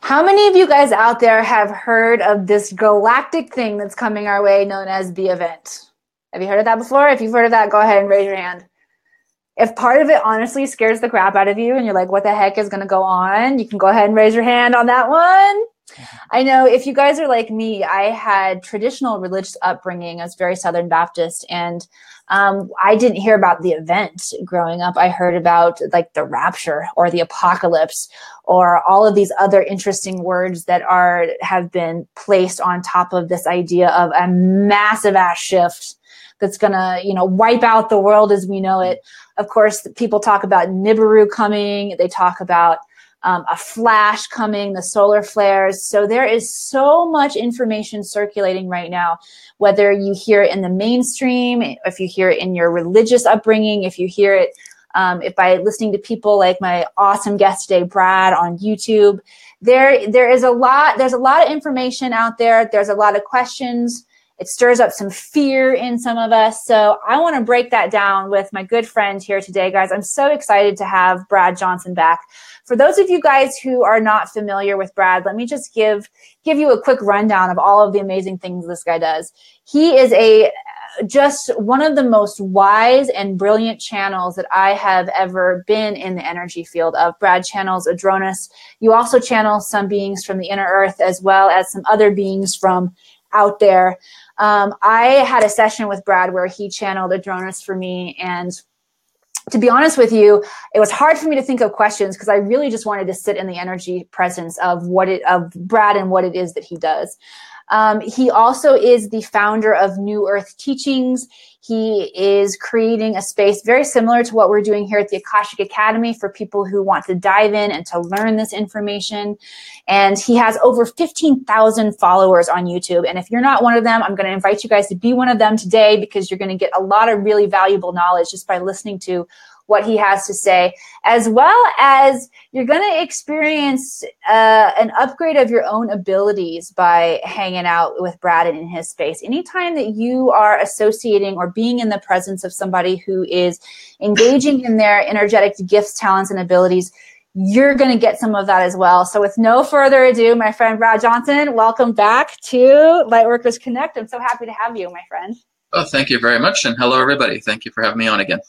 How many of you guys out there have heard of this galactic thing that's coming our way known as the event? Have you heard of that before? If you've heard of that, go ahead and raise your hand. If part of it honestly scares the crap out of you and you're like, what the heck is going to go on? You can go ahead and raise your hand on that one. I know if you guys are like me, I had traditional religious upbringing. I was very Southern Baptist, and I didn't hear about the event growing up. I heard about like the rapture or the apocalypse or all of these other interesting words that have been placed on top of this idea of a massive ass shift that's going to, wipe out the world as we know it. Of course, people talk about Nibiru coming. They talk about a flash coming, the solar flares. So there is so much information circulating right now, whether you hear it in the mainstream, if you hear it in your religious upbringing, if you hear it if by listening to people like my awesome guest today, Brad, on YouTube. There's a lot of information out there. There's a lot of questions. It stirs up some fear in some of us. So I want to break that down with my good friend here today, guys. I'm so excited to have Brad Johnson back. For those of you guys who are not familiar with Brad, let me just give you a quick rundown of all of the amazing things this guy does. He is just one of the most wise and brilliant channels that I have ever been in the energy field of. Brad channels Adronis. You also channel some beings from the inner earth as well as some other beings from out there. I had a session with Brad where he channeled Adronis for me, and to be honest with you, it was hard for me to think of questions because I really just wanted to sit in the energy presence of Brad and what it is that he does. He also is the founder of New Earth Teachings. He is creating a space very similar to what we're doing here at the Akashic Academy for people who want to dive in and to learn this information. And he has over 15,000 followers on YouTube. And if you're not one of them, I'm going to invite you guys to be one of them today, because you're going to get a lot of really valuable knowledge just by listening to what he has to say, as well as you're going to experience an upgrade of your own abilities by hanging out with Brad and in his space. Anytime that you are associating or being in the presence of somebody who is engaging in their energetic gifts, talents, and abilities, you're going to get some of that as well. So with no further ado, my friend Brad Johnson, welcome back to Lightworkers Connect. I'm so happy to have you, my friend. Oh, thank you very much. And hello, everybody. Thank you for having me on again.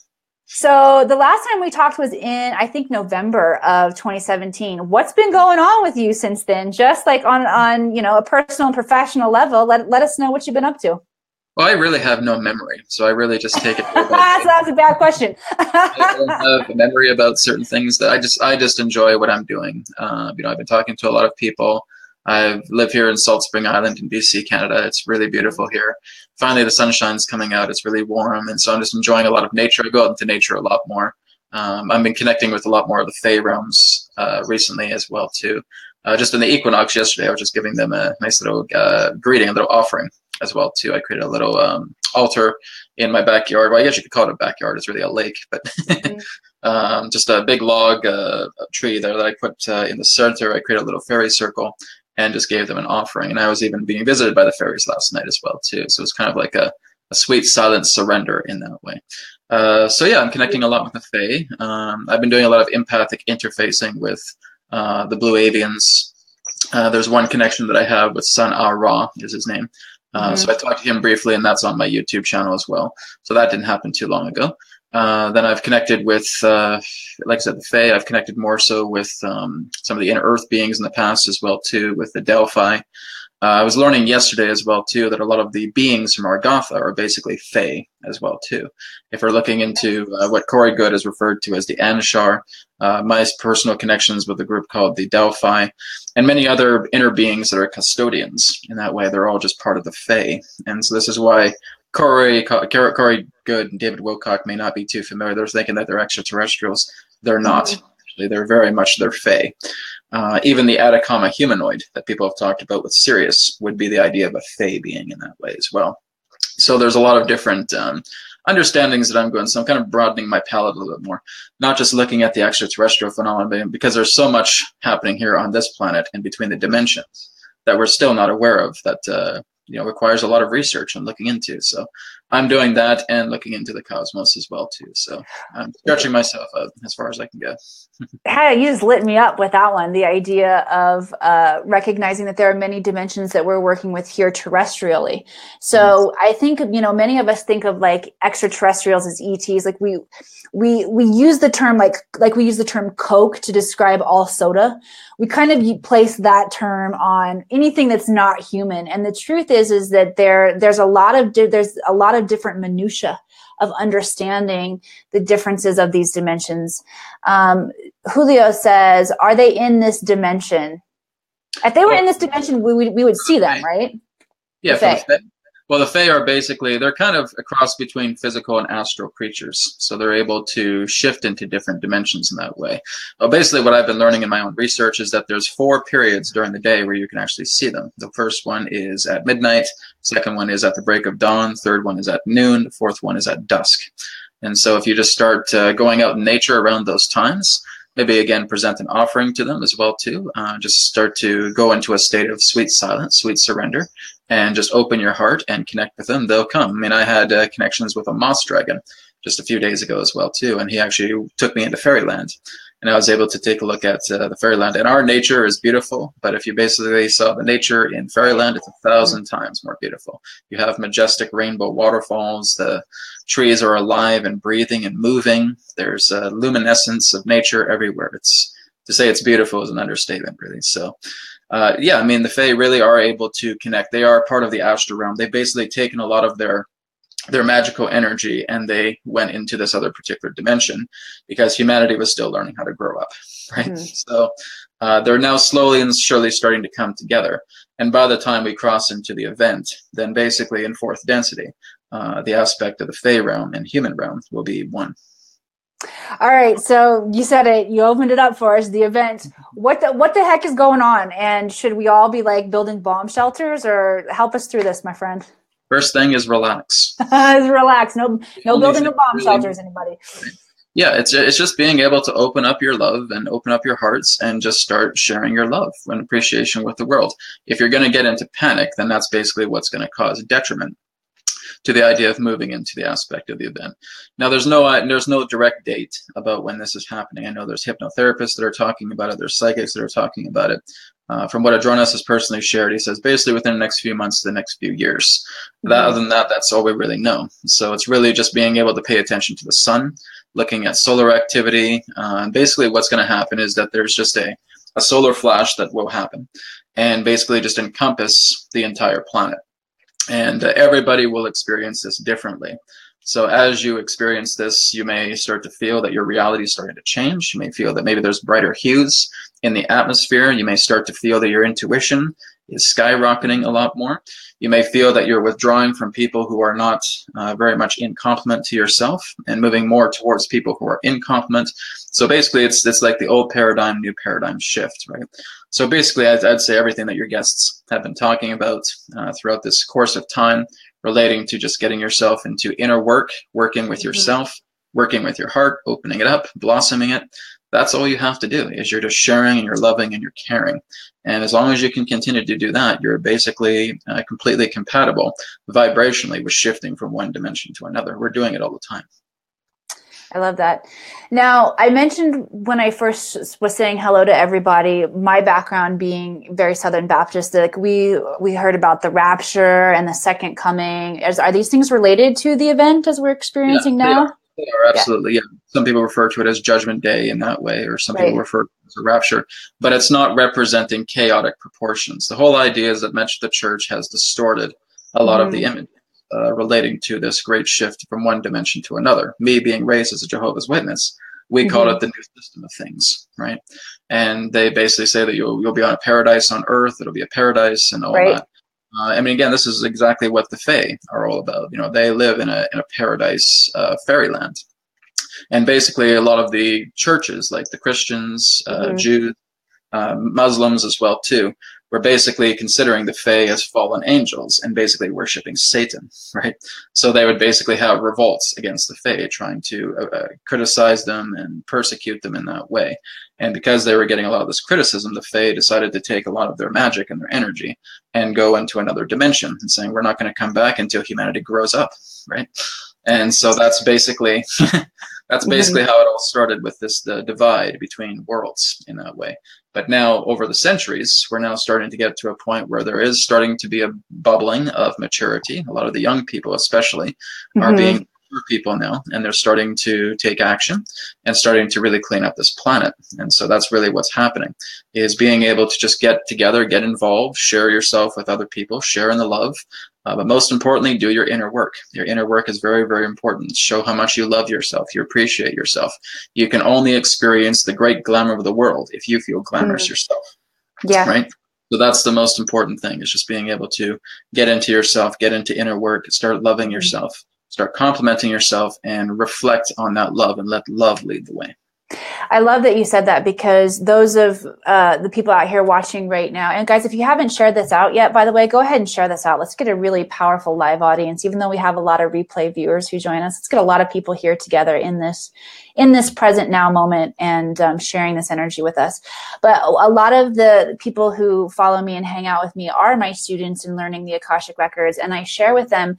So the last time we talked was in, I think, November of 2017. What's been going on with you since then? Just like on a personal and professional level, let us know what you've been up to. Well, I really have no memory, so I really just take it. So that's a bad question. I don't have a memory about certain things. That I just enjoy what I'm doing. I've been talking to a lot of people. I live here in Salt Spring Island in BC, Canada. It's really beautiful here. Finally, the sunshine's coming out. It's really warm, and so I'm just enjoying a lot of nature. I go out into nature a lot more. I've been connecting with a lot more of the Fey realms recently as well, too. Just in the equinox yesterday, I was just giving them a nice little greeting, a little offering as well, too. I created a little altar in my backyard. Well, I guess you could call it a backyard. It's really a lake, but just a big log a tree there that I put in the center. I created a little fairy circle and just gave them an offering. And I was even being visited by the fairies last night as well, too. So it's kind of like a sweet, silent surrender in that way. So yeah, I'm connecting a lot with the Fae. I've been doing a lot of empathic interfacing with the Blue Avians. There's one connection that I have with Sun Ra is his name. So I talked to him briefly, and that's on my YouTube channel as well. So that didn't happen too long ago. Then I've connected with, like I said, the Fae. I've connected more so with some of the inner earth beings in the past as well, too, with the Delphi. I was learning yesterday as well, too, that a lot of the beings from Argotha are basically Fae as well, too. If we're looking into what Corey Good has referred to as the Anshar, my personal connections with a group called the Delphi, and many other inner beings that are custodians. In that way, they're all just part of the Fae. And so this is why Corey Good and David Wilcock may not be too familiar. They're thinking that they're extraterrestrials. They're not. Actually, they're very much their Fae. Even the Atacama humanoid that people have talked about with Sirius would be the idea of a Fae being in that way as well. So there's a lot of different understandings that I'm going. So I'm kind of broadening my palette a little bit more, not just looking at the extraterrestrial phenomenon, because there's so much happening here on this planet and between the dimensions that we're still not aware of, that requires a lot of research and looking into. So I'm doing that and looking into the cosmos as well too. So I'm stretching myself out as far as I can go. Hey, you just lit me up with that one. The idea of recognizing that there are many dimensions that we're working with here terrestrially. So I think, many of us think of like extraterrestrials as ETs. Like we use the term like we use the term Coke to describe all soda. We kind of place that term on anything that's not human. And the truth is that there's a lot of different minutia of understanding the differences of these dimensions. Julio says, are they in this dimension? If they were in this dimension, we would see them, right? Yeah, the Fae are basically, they're kind of a cross between physical and astral creatures. So they're able to shift into different dimensions in that way. Well, basically what I've been learning in my own research is that there's 4 periods during the day where you can actually see them. The first one is at midnight. Second one is at the break of dawn. Third one is at noon. The fourth one is at dusk. And so if you just start going out in nature around those times, maybe again present an offering to them as well too. Just start to go into a state of sweet silence, sweet surrender, and just open your heart and connect with them. They'll come. I mean, I had connections with a moss dragon just a few days ago as well too, and he actually took me into fairyland, and I was able to take a look at the fairyland. And our nature is beautiful, but if you basically saw the nature in fairyland, it's 1,000 times more beautiful. You have majestic rainbow waterfalls. The trees are alive and breathing and moving. There's a luminescence of nature everywhere. To say it's beautiful is an understatement, really. So yeah, I mean, the Fae really are able to connect. They are part of the astral realm. They've basically taken a lot of their magical energy and they went into this other particular dimension because humanity was still learning how to grow up, right? So they're now slowly and surely starting to come together. And by the time we cross into the event, then basically in 4th density, the aspect of the Fae realm and human realm will be one. All right, so you said it. You opened it up for us. The event. What the heck is going on? And should we all be like building bomb shelters, or help us through this, my friend? First thing is relax. Relax. No building of bomb shelters. Anybody? Yeah, it's just being able to open up your love and open up your hearts and just start sharing your love and appreciation with the world. If you're going to get into panic, then that's basically what's going to cause detriment to the idea of moving into the aspect of the event. Now, there's no direct date about when this is happening. I know there's hypnotherapists that are talking about it. There's psychics that are talking about it. From what Adronis has personally shared, he says basically within the next few months to the next few years. Other than that, that's all we really know. So it's really just being able to pay attention to the sun, looking at solar activity. Basically what's going to happen is that there's just a solar flash that will happen and basically just encompass the entire planet. And everybody will experience this differently. So as you experience this, you may start to feel that your reality is starting to change. You may feel that maybe there's brighter hues in the atmosphere. You may start to feel that your intuition is skyrocketing a lot more. You may feel that you're withdrawing from people who are not very much in complement to yourself and moving more towards people who are in complement. So basically, it's like the old paradigm, new paradigm shift, right? So basically, I'd say everything that your guests have been talking about throughout this course of time relating to just getting yourself into inner work, working with yourself, working with your heart, opening it up, blossoming it. That's all you have to do is you're just sharing and you're loving and you're caring. And as long as you can continue to do that, you're basically completely compatible vibrationally with shifting from one dimension to another. We're doing it all the time. I love that. Now, I mentioned when I first was saying hello to everybody, my background being very Southern Baptist, like we heard about the rapture and the second coming. Are these things related to the event as we're experiencing now? They are, absolutely, yeah. Some people refer to it as Judgment Day in that way, or some people refer to it as a rapture, but it's not representing chaotic proportions. The whole idea is that much of the church has distorted a lot of the image relating to this great shift from one dimension to another. Me being raised as a Jehovah's Witness, we call it the new system of things, right? And they basically say that you'll be on a paradise on earth, it'll be a paradise and all that. I mean, again, this is exactly what the Fae are all about. You know, they live in a paradise, fairyland. And basically a lot of the churches, like the Christians, Jews, Muslims as well too, were basically considering the Fae as fallen angels and basically worshiping Satan, right? So they would basically have revolts against the Fae, trying to criticize them and persecute them in that way. And because they were getting a lot of this criticism, the Fae decided to take a lot of their magic and their energy and go into another dimension and saying, we're not going to come back until humanity grows up, right? And so that's basically that's basically how it all started, with this the divide between worlds in that way. But now, over the centuries, we're now starting to get to a point where there is starting to be a bubbling of maturity. A lot of the young people, especially, are being mature people now, and they're starting to take action and starting to really clean up this planet. And so that's really what's happening, is being able to just get together, get involved, share yourself with other people, share in the love. But most importantly, do your inner work. Your inner work is very, very important. Show how much you love yourself, you appreciate yourself. You can only experience the great glamour of the world if you feel glamorous yourself. Yeah. Right? So that's the most important thing, is just being able to get into yourself, get into inner work, start loving yourself, start complimenting yourself, and reflect on that love and let love lead the way. I love that you said that, because those of the people out here watching right now, and guys, if you haven't shared this out yet, by the way, go ahead and share this out. Let's get a really powerful live audience. Even though we have a lot of replay viewers who join us, let's get a lot of people here together in this present now moment and sharing this energy with us. But a lot of the people who follow me and hang out with me are my students in learning the Akashic Records, and I share with them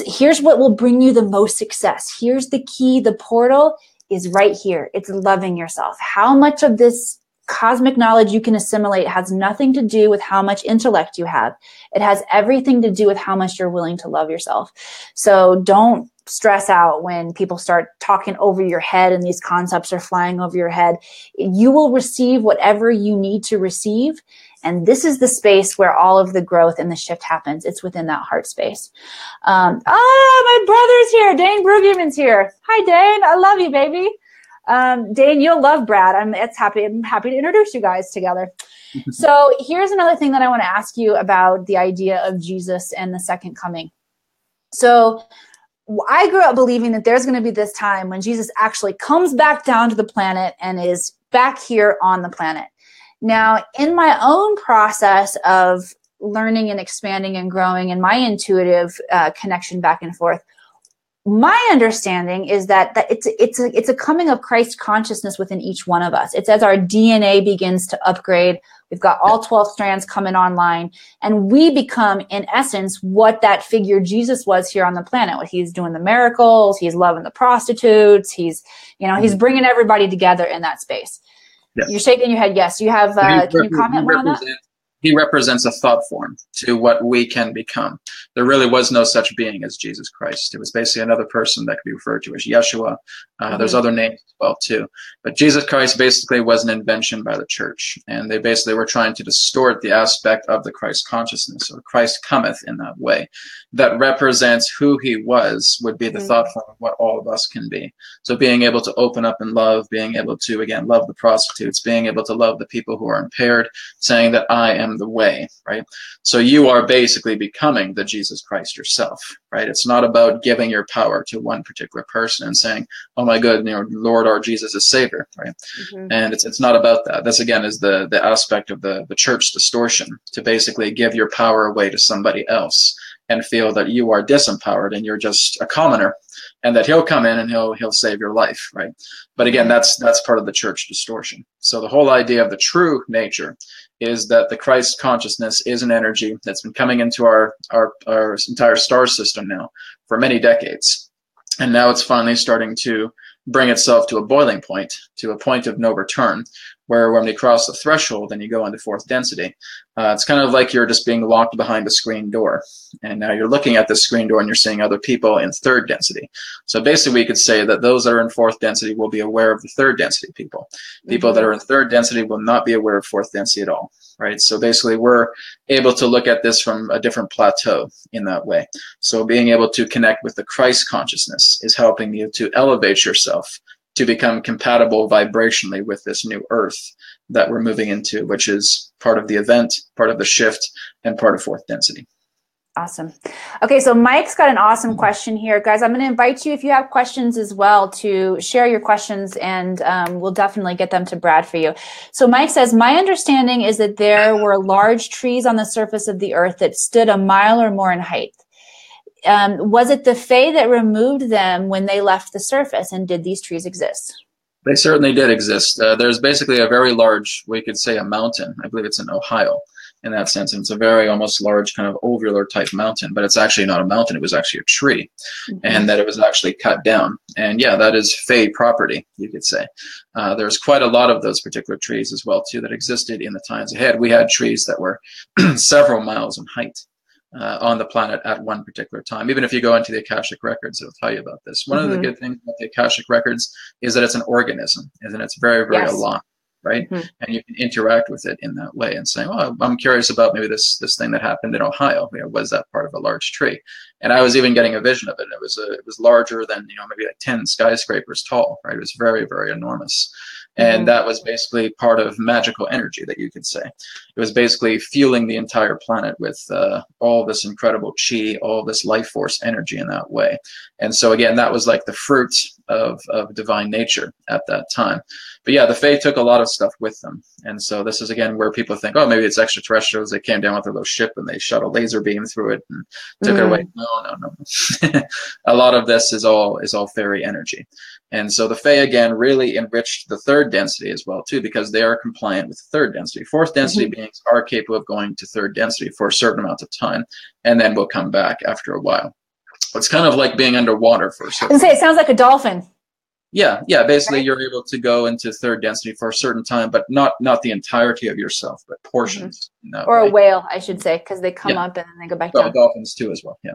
here's what will bring you the most success. Here's the key, the portal is right here. It's loving yourself. How much of this cosmic knowledge you can assimilate has nothing to do with how much intellect you have. It has everything to do with how much you're willing to love yourself. So don't stress out when people start talking over your head and these concepts are flying over your head. You will receive whatever you need to receive. And this is the space where all of the growth and the shift happens. It's within that heart space. My brother's here. Dane Brueggemann's here. Hi, Dane. I love you, baby. Dane, you'll love Brad. I'm happy to introduce you guys together. So here's another thing that I want to ask you about the idea of Jesus and the second coming. So I grew up believing that there's going to be this time when Jesus actually comes back down to the planet and is back here on the planet. Now, in my own process of learning and expanding and growing and my intuitive connection back and forth, my understanding is that it's a coming of Christ consciousness within each one of us. It's as our DNA begins to upgrade. We've got all 12 strands coming online, and we become, in essence, what that figure Jesus was here on the planet. What he's doing the miracles, he's loving the prostitutes, he's bringing everybody together in that space. Yes. You're shaking your head. Yes. You have, can you comment more on that? He represents a thought form to what we can become. There really was no such being as Jesus Christ. It was basically another person that could be referred to as Yeshua. There's other names as well, too. But Jesus Christ basically was an invention by the church. And they basically were trying to distort the aspect of the Christ consciousness, or Christ cometh in that way. That represents who he was, would be the thought form of what all of us can be. So being able to open up and love, being able to, again, love the prostitutes, being able to love the people who are impaired, saying that I am the way, right? So you are basically becoming the Jesus Christ yourself, right? It's not about giving your power to one particular person and saying, oh my God, Lord, our Jesus is Savior, right? And it's not about that. This, again, is the aspect of the church distortion, to basically give your power away to somebody else and feel that you are disempowered and you're just a commoner, and that he'll come in and he'll save your life, right? But again, that's part of the church distortion. So the whole idea of the true nature is that the Christ consciousness is an energy that's been coming into our entire star system now for many decades. And now it's finally starting to bring itself to a boiling point, to a point of no return, where when we cross the threshold and you go into fourth density, it's kind of like you're just being locked behind a screen door. And now you're looking at the screen door and you're seeing other people in third density. So basically we could say that those that are in fourth density will be aware of the third density people. People that are in third density will not be aware of fourth density at all, right? So basically we're able to look at this from a different plateau in that way. So being able to connect with the Christ consciousness is helping you to elevate yourself to become compatible vibrationally with this new earth that we're moving into, which is part of the event, part of the shift, and part of fourth density. Awesome. Okay, so Mike's got an awesome question here. Guys, I'm going to invite you, if you have questions as well, to share your questions, and we'll definitely get them to Brad for you. So Mike says, my understanding is that there were large trees on the surface of the earth that stood a mile or more in height. Was it the Fae that removed them when they left the surface, and did these trees exist? They certainly did exist. There's basically a very large, we could say a mountain. I believe it's in Ohio in that sense. And it's a very almost large kind of ovular type mountain, but it's actually not a mountain. It was actually a tree, and that it was actually cut down. And yeah, that is Fae property, you could say. There's quite a lot of those particular trees as well, too, that existed in the times ahead. We had trees that were several miles in height. On the planet at one particular time. Even if you go into the Akashic Records, it'll tell you about this. One of the good things about the Akashic Records is that it's an organism, and it's very, very alive, right? And you can interact with it in that way and say, well, I'm curious about maybe this thing that happened in Ohio. Was that part of a large tree? And I was even getting a vision of it. It was larger than, maybe like 10 skyscrapers tall, right? It was very, very enormous. And that was basically part of magical energy, that you could say. It was basically fueling the entire planet with all this incredible chi, all this life force energy in that way. And so again, that was like the fruit of divine nature at that time. But yeah, the Fae took a lot of stuff with them. And so this is again where people think, oh, maybe it's extraterrestrials. They came down with a little ship and they shot a laser beam through it and took it away. No. A lot of this is all fairy energy. And so the Fae, again, really enriched the third density as well, too, because they are compliant with the third density. Fourth density beings are capable of going to third density for a certain amount of time, and then will come back after a while. It's kind of like being underwater for a certain time. It sounds like a dolphin. Yeah. Basically, you're able to go into third density for a certain time, but not the entirety of yourself, but portions. Or a whale, I should say, because they come up and then they go back down. Dolphins too, as well. Yeah.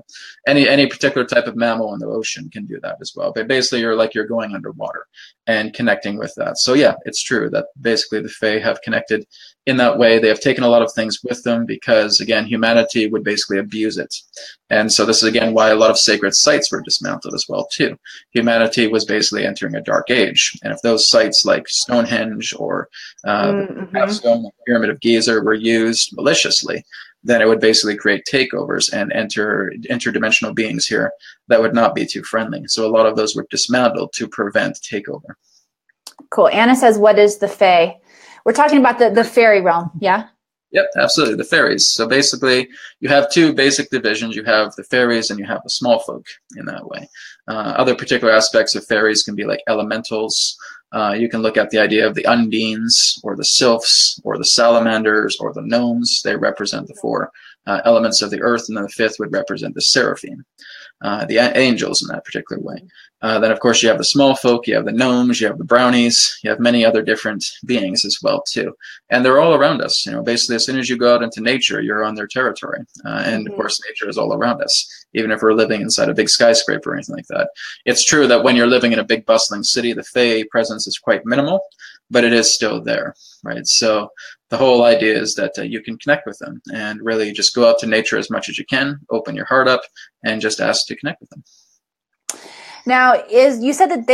Any particular type of mammal in the ocean can do that as well. But basically, you're going underwater and connecting with that. So yeah, it's true that basically the Fae have connected in that way. They have taken a lot of things with them because, again, humanity would basically abuse it. And so this is, again, why a lot of sacred sites were dismantled as well, too. Humanity was basically entering a dark age. And if those sites like Stonehenge or the Capstone, the Pyramid of Giza were used maliciously, then it would basically create takeovers and interdimensional beings here that would not be too friendly. So a lot of those were dismantled to prevent takeover. Cool. Anna says, what is the Fae? We're talking about the fairy realm, yeah? Yep, absolutely. The fairies. So basically, you have two basic divisions. You have the fairies and you have the small folk in that way. Other particular aspects of fairies can be like elementals. You can look at the idea of the undines or the sylphs or the salamanders or the gnomes. They represent the four elements of the earth, and then the fifth would represent the seraphim, the angels in that particular way. Then, of course, you have the small folk, you have the gnomes, you have the brownies, you have many other different beings as well, too. And they're all around us. Basically, as soon as you go out into nature, you're on their territory. And, of course, nature is all around us, even if we're living inside a big skyscraper or anything like that. It's true that when you're living in a big bustling city, the Fae presence is quite minimal, but it is still there, right? So the whole idea is that you can connect with them and really just go out to nature as much as you can, open your heart up, and just ask to connect with them. Now, you said that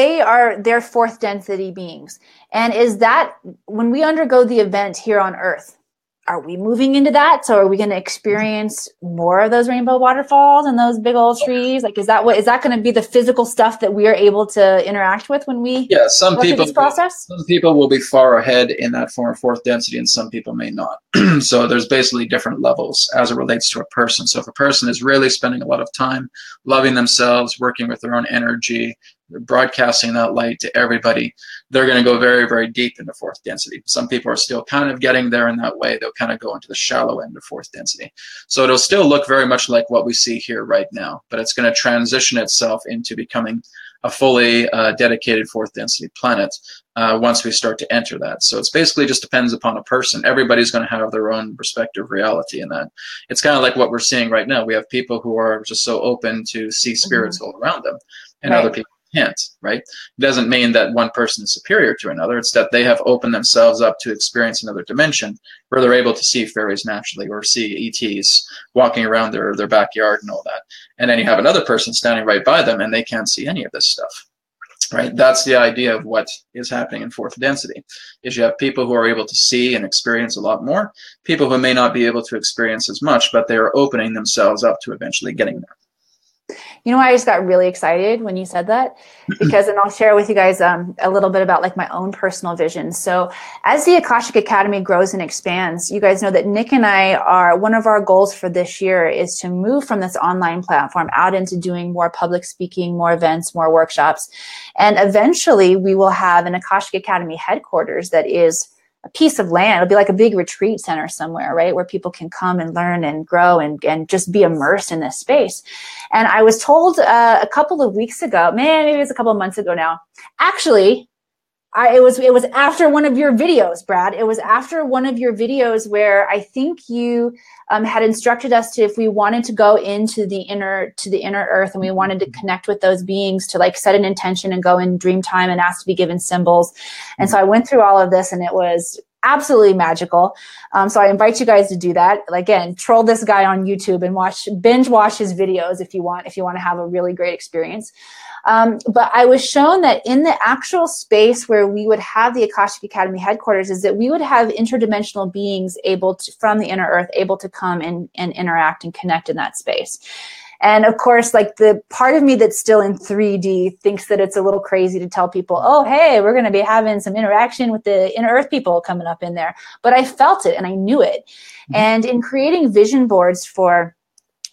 they're fourth density beings. And is that, when we undergo the event here on Earth, are we moving into that? So are we going to experience more of those rainbow waterfalls and those big old trees? Like, is that going to be the physical stuff that we are able to interact with when we go through this process? Some people will be far ahead in that form of fourth density, and some people may not. So there's basically different levels as it relates to a person. So if a person is really spending a lot of time loving themselves, working with their own energy, broadcasting that light to everybody, they're going to go very, very deep into fourth density. Some people are still kind of getting there in that way. They'll kind of go into the shallow end of fourth density. So it'll still look very much like what we see here right now, but it's going to transition itself into becoming a fully dedicated fourth density planet once we start to enter that. So it's basically just depends upon a person. Everybody's going to have their own respective reality in that. It's kind of like what we're seeing right now. We have people who are just so open to see spirits all around them, and other people can't, right? It doesn't mean that one person is superior to another. It's that they have opened themselves up to experience another dimension where they're able to see fairies naturally, or see ETs walking around their backyard and all that. And then you have another person standing right by them and they can't see any of this stuff. right? That's the idea of what is happening in fourth density, is you have people who are able to see and experience a lot more, people who may not be able to experience as much, but they are opening themselves up to eventually getting there. You know why I just got really excited when you said that? Because, and I'll share with you guys a little bit about like my own personal vision. So as the Akashic Academy grows and expands, you guys know that Nick and I are, one of our goals for this year is to move from this online platform out into doing more public speaking, more events, more workshops. And eventually we will have an Akashic Academy headquarters that is a piece of land. It'll be like a big retreat center somewhere, right? Where people can come and learn and grow and just be immersed in this space. And I was told a couple of weeks ago, maybe it was a couple of months ago now, actually, it was after one of your videos, Brad. It was after one of your videos where I think you had instructed us to, if we wanted to go into the inner earth and we wanted to connect with those beings, to like set an intention and go in dream time and ask to be given symbols. And so I went through all of this and it was absolutely magical. So I invite you guys to do that. Again, troll this guy on YouTube and binge watch his videos if you want to have a really great experience. But I was shown that in the actual space where we would have the Akashic Academy headquarters is that we would have interdimensional beings from the inner earth able to come and interact and connect in that space. And of course, like the part of me that's still in 3D thinks that it's a little crazy to tell people, oh, hey, we're going to be having some interaction with the inner earth people coming up in there. But I felt it and I knew it. Mm-hmm. And in creating vision boards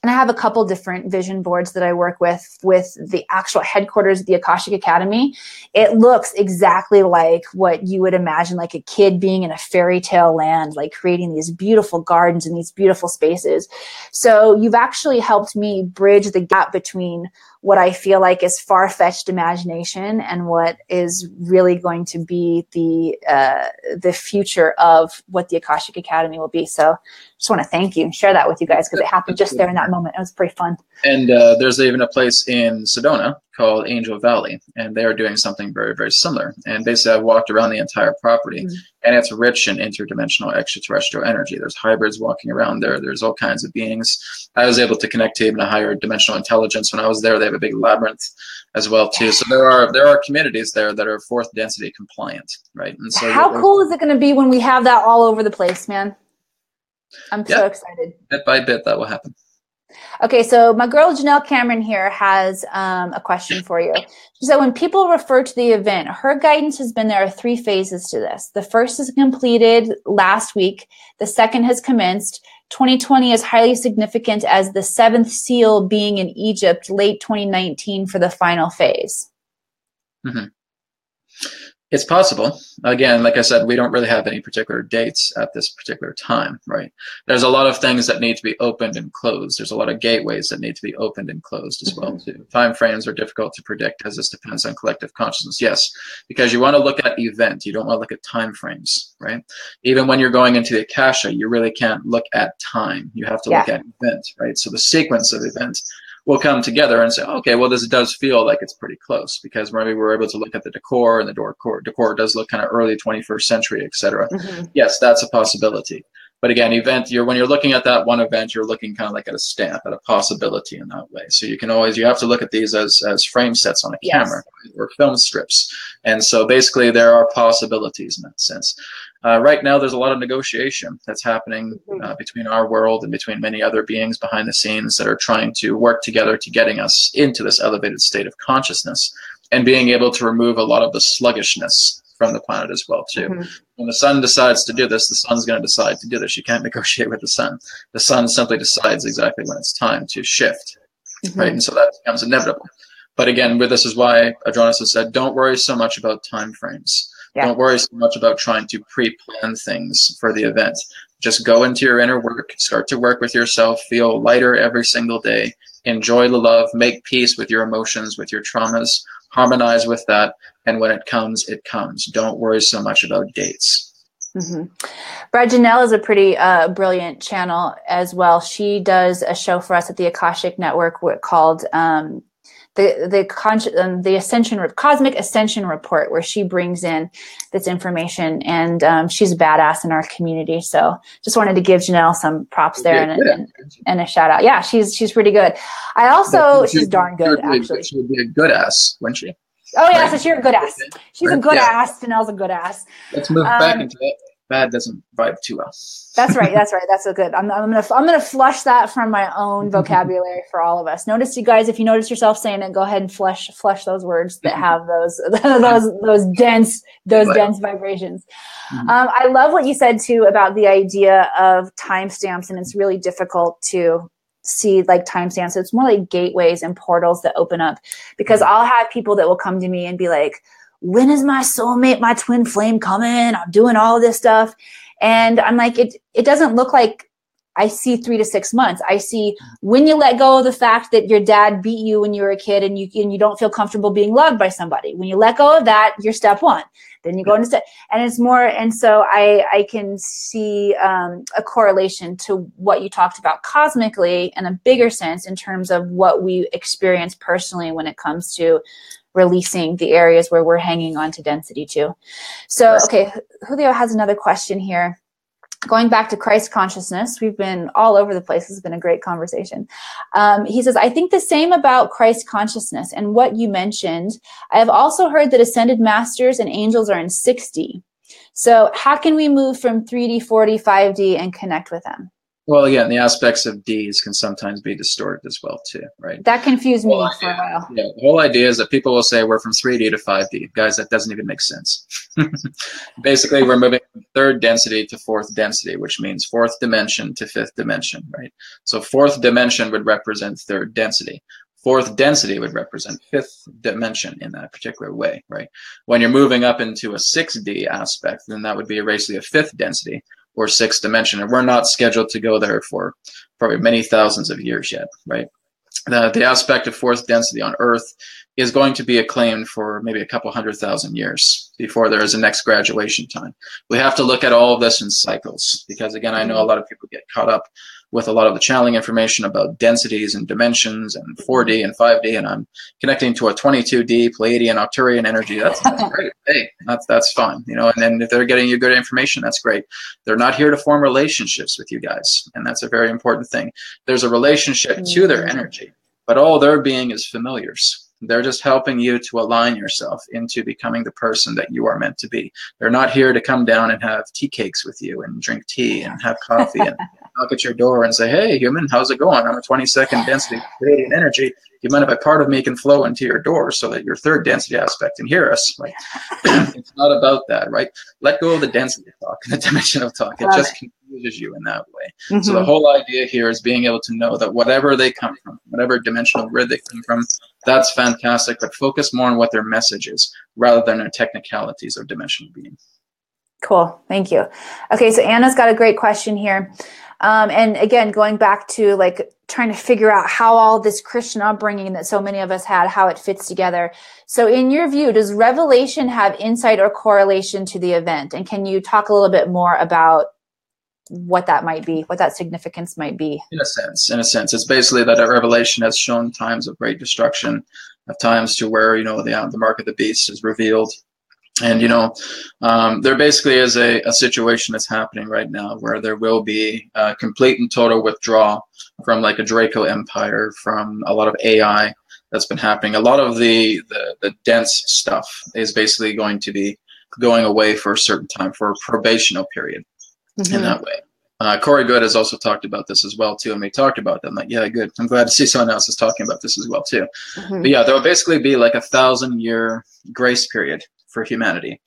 and I have a couple different vision boards that I work with the actual headquarters of the Akashic Academy. It looks exactly like what you would imagine, like a kid being in a fairy tale land, like creating these beautiful gardens and these beautiful spaces. So you've actually helped me bridge the gap between what I feel like is far-fetched imagination and what is really going to be the future of what the Akashic Academy will be. So just want to thank you and share that with you guys because it happened just there in that moment. It was pretty fun. And there's even a place in Sedona called Angel Valley, and they are doing something very, very similar. And basically, I walked around the entire property, and it's rich in interdimensional extraterrestrial energy. There's hybrids walking around there. There's all kinds of beings. I was able to connect to even a higher dimensional intelligence when I was there. They have a big labyrinth as well too. So there are communities there that are fourth density compliant, right? And so how cool is it going to be when we have that all over the place, man? I'm so excited. Bit by bit, that will happen. Okay, so my girl Janelle Cameron here has a question for you. She said, when people refer to the event, her guidance has been there are 3 phases to this. The first is completed last week. The second has commenced. 2020 is highly significant as the 7th seal being in Egypt late 2019 for the final phase. Mm-hmm. It's possible. Again, like I said, we don't really have any particular dates at this particular time, right? There's a lot of things that need to be opened and closed. There's a lot of gateways that need to be opened and closed as well, too. Time frames are difficult to predict as this depends on collective consciousness. Yes, because you want to look at event. You don't want to look at time frames, right? Even when you're going into the Akasha, you really can't look at time. You have to look at event, right? So the sequence of events will come together and say, okay, well, this does feel like it's pretty close because maybe we're able to look at the decor and the decor does look kind of early 21st century, etc. Yes, that's a possibility. But again, when you're looking at that one event, you're looking kind of like at a stamp, at a possibility in that way. So you have to look at these as frame sets on a camera or film strips. And so basically there are possibilities in that sense. Right now, there's a lot of negotiation that's happening between our world and between many other beings behind the scenes that are trying to work together to getting us into this elevated state of consciousness and being able to remove a lot of the sluggishness from the planet as well, too. When the sun decides to do this, the sun's going to decide to do this. You can't negotiate with the sun. The sun simply decides exactly when it's time to shift, right? And so that becomes inevitable. But again, this is why Adronis has said, don't worry so much about time frames. Don't worry so much about trying to pre-plan things for the event. Just go into your inner work, start to work with yourself, feel lighter every single day, enjoy the love, make peace with your emotions, with your traumas, harmonize with that, and when it comes, it comes. Don't worry so much about dates. Brad, Janelle is a pretty brilliant channel as well. She does a show for us at the Akashic Network called the Ascension Cosmic Ascension Report, where she brings in this information, and she's a badass in our community. So just wanted to give Janelle some props there and a shout out. Yeah, she's pretty good. She's darn good, actually. She would be a good ass, wouldn't she? Oh yeah, right? so she's a good ass. She's a good Yeah. ass. Janelle's a good ass. Let's move back into it. Bad doesn't vibe too well. That's right. That's a good. I'm gonna flush that from my own vocabulary for all of us. Notice, you guys, if you notice yourself saying it, go ahead and flush those words that have those dense vibrations. I love what you said too about the idea of timestamps, and it's really difficult to see like timestamps. It's more like gateways and portals that open up, because I'll have people that will come to me and be like, when is my soulmate, my twin flame coming? I'm doing all of this stuff. And I'm like, it doesn't look like I see 3 to 6 months. I see when you let go of the fact that your dad beat you when you were a kid and you don't feel comfortable being loved by somebody. When you let go of that, you're step 1. Then you go into step, and it's more. And so I can see a correlation to what you talked about cosmically in a bigger sense in terms of what we experience personally when it comes to releasing the areas where we're hanging on to density too. So, okay, Julio has another question here. Going back to Christ consciousness, we've been all over the place. It's been a great conversation. He says, I think the same about Christ consciousness and what you mentioned. I have also heard that ascended masters and angels are in 6D. So how can we move from 3D, 4D, 5D and connect with them? Well, again, the aspects of Ds can sometimes be distorted as well, too, right? That confused me for a while. Yeah, the whole idea is that people will say we're from 3D to 5D. Guys, that doesn't even make sense. Basically, we're moving from 3rd density to 4th density, which means 4th dimension to 5th dimension, right? So 4th dimension would represent 3rd density. 4th density would represent 5th dimension in that particular way, right? When you're moving up into a 6D aspect, then that would be basically a 5th density, or 6th dimension, and we're not scheduled to go there for probably many thousands of years yet, right? The aspect of 4th density on Earth is going to be acclaimed for maybe a couple 100,000 years before there is a next graduation time. We have to look at all of this in cycles, because again, I know a lot of people get caught up with a lot of the channeling information about densities and dimensions and 4D and 5D, and I'm connecting to a 22D Pleiadian Arcturian energy. That's great. Hey, that's fine, you know. And then if they're getting you good information, that's great. They're not here to form relationships with you guys, and that's a very important thing. There's a relationship to their energy, but all they're being is familiars. They're just helping you to align yourself into becoming the person that you are meant to be. They're not here to come down and have tea cakes with you and drink tea and have coffee and knock at your door and say, hey, human, how's it going? I'm a 22nd density radiant energy. Do you mind if a part of me can flow into your door so that your 3rd density aspect can hear us? Right? It's not about that, right? Let go of the density talk and the dimensional talk. It just confuses you in that way. So the whole idea here is being able to know that whatever they come from, whatever dimensional grid they come from, that's fantastic, but focus more on what their message is rather than their technicalities of dimensional being. Cool. Thank you. Okay. So Anna's got a great question here. And again, going back to like trying to figure out how all this Christian upbringing that so many of us had, how it fits together. So in your view, does revelation have insight or correlation to the event? And can you talk a little bit more about what that might be, what that significance might be? In a sense, it's basically that a revelation has shown times of great destruction, of times to where, you know, the mark of the beast is revealed. And, you know, there basically is a situation that's happening right now where there will be a complete and total withdrawal from like a Draco empire, from a lot of AI that's been happening. A lot of the dense stuff is basically going to be going away for a certain time, for a probational period in that way. Corey Good has also talked about this as well, too. And we talked about that. I'm like, yeah, good. I'm glad to see someone else is talking about this as well, too. But yeah, there will basically be like 1,000-year grace period for humanity.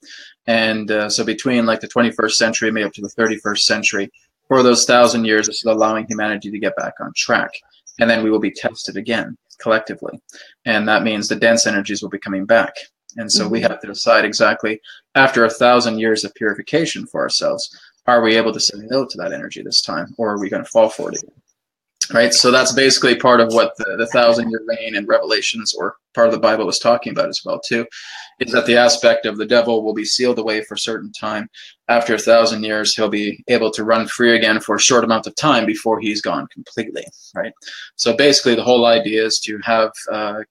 And so between like the 21st century, maybe up to the 31st century, for those 1,000 years, it's allowing humanity to get back on track. And then we will be tested again collectively. And that means the dense energies will be coming back. And so we have to decide exactly, after 1,000 years of purification for ourselves, are we able to say no to that energy this time, or are we going to fall for it again? Right? So that's basically part of what the 1,000-year reign and Revelations, or part of the Bible, is talking about as well, too, is that the aspect of the devil will be sealed away for a certain time. After 1,000 years, he'll be able to run free again for a short amount of time before he's gone completely, right? So basically, the whole idea is to have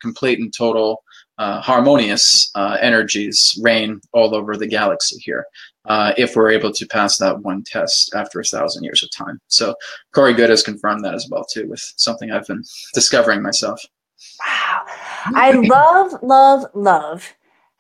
complete and total harmonious energies reign all over the galaxy here, if we're able to pass that one test after 1,000 years of time. So Corey Good has confirmed that as well, too, with something I've been discovering myself. Wow. I love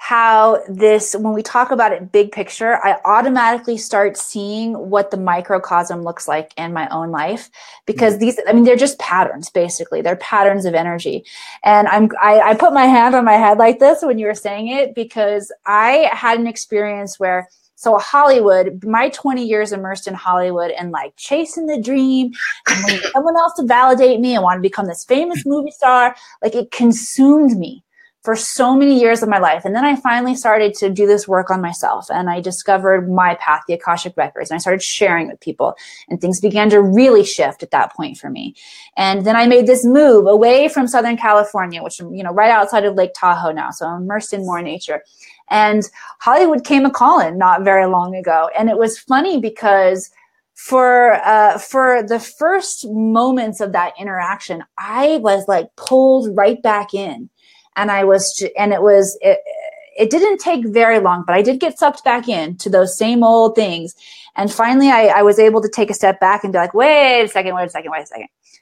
how this, when we talk about it big picture, I automatically start seeing what the microcosm looks like in my own life, because these, I mean, they're just patterns, basically. They're patterns of energy. And I put my hand on my head like this when you were saying it, because I had an experience where, so Hollywood, my 20 years immersed in Hollywood and like chasing the dream and wanting someone else to validate me and want to become this famous movie star, like it consumed me for so many years of my life. And then I finally started to do this work on myself, and I discovered my path, the Akashic Records, and I started sharing with people, and things began to really shift at that point for me. And then I made this move away from Southern California, which I'm, right outside of Lake Tahoe now. So I'm immersed in more nature. And Hollywood came a-calling not very long ago. And it was funny because for the first moments of that interaction, I was like pulled right back in. And it didn't take very long, but I did get sucked back in to those same old things. And finally I was able to take a step back and be like, wait a second.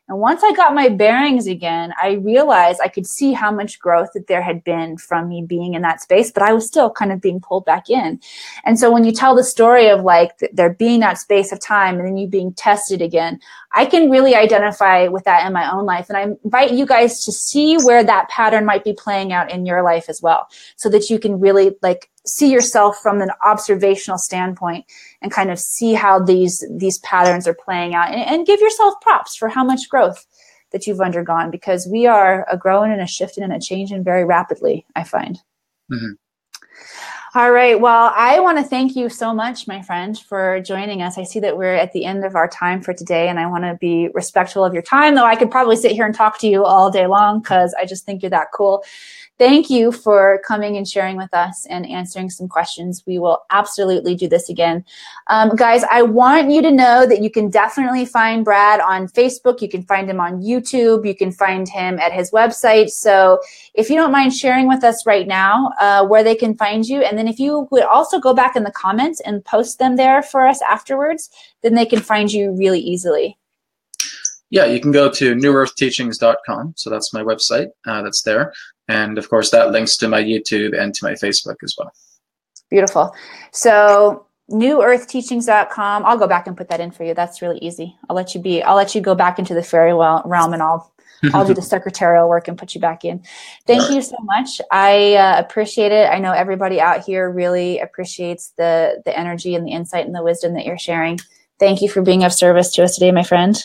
And once I got my bearings again, I realized I could see how much growth that there had been from me being in that space, but I was still kind of being pulled back in. And so when you tell the story of like there being that space of time and then you being tested again, I can really identify with that in my own life. And I invite you guys to see where that pattern might be playing out in your life as well, so that you can really like see yourself from an observational standpoint and kind of see how these patterns are playing out, and give yourself props for how much growth that you've undergone, because we are a growing and a shifting and a changing very rapidly, I find. Mm-hmm. All right. Well, I want to thank you so much, my friend, for joining us. I see that we're at the end of our time for today, and I want to be respectful of your time, though I could probably sit here and talk to you all day long because I just think you're that cool. Thank you for coming and sharing with us and answering some questions. We will absolutely do this again. Guys, I want you to know that you can definitely find Brad on Facebook. You can find him on YouTube. You can find him at his website. So if you don't mind sharing with us right now where they can find you, and then if you would also go back in the comments and post them there for us afterwards, then they can find you really easily. Yeah, you can go to newearthteachings.com. So that's my website that's there. And of course, that links to my YouTube and to my Facebook as well. Beautiful. So newearthteachings.com. I'll go back and put that in for you. That's really easy. I'll let you go back into the fairy realm, and I'll do the secretarial work and put you back in. Thank you so much. I appreciate it. I know everybody out here really appreciates the energy and the insight and the wisdom that you're sharing. Thank you for being of service to us today, my friend.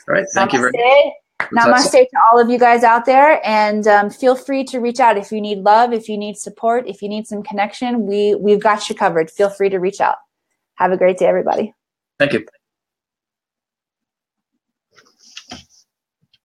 All right. Thank you very much. Namaste to all of you guys out there, and feel free to reach out if you need love, if you need support, if you need some connection. We've got you covered. Feel free to reach out. Have a great day, everybody. Thank you.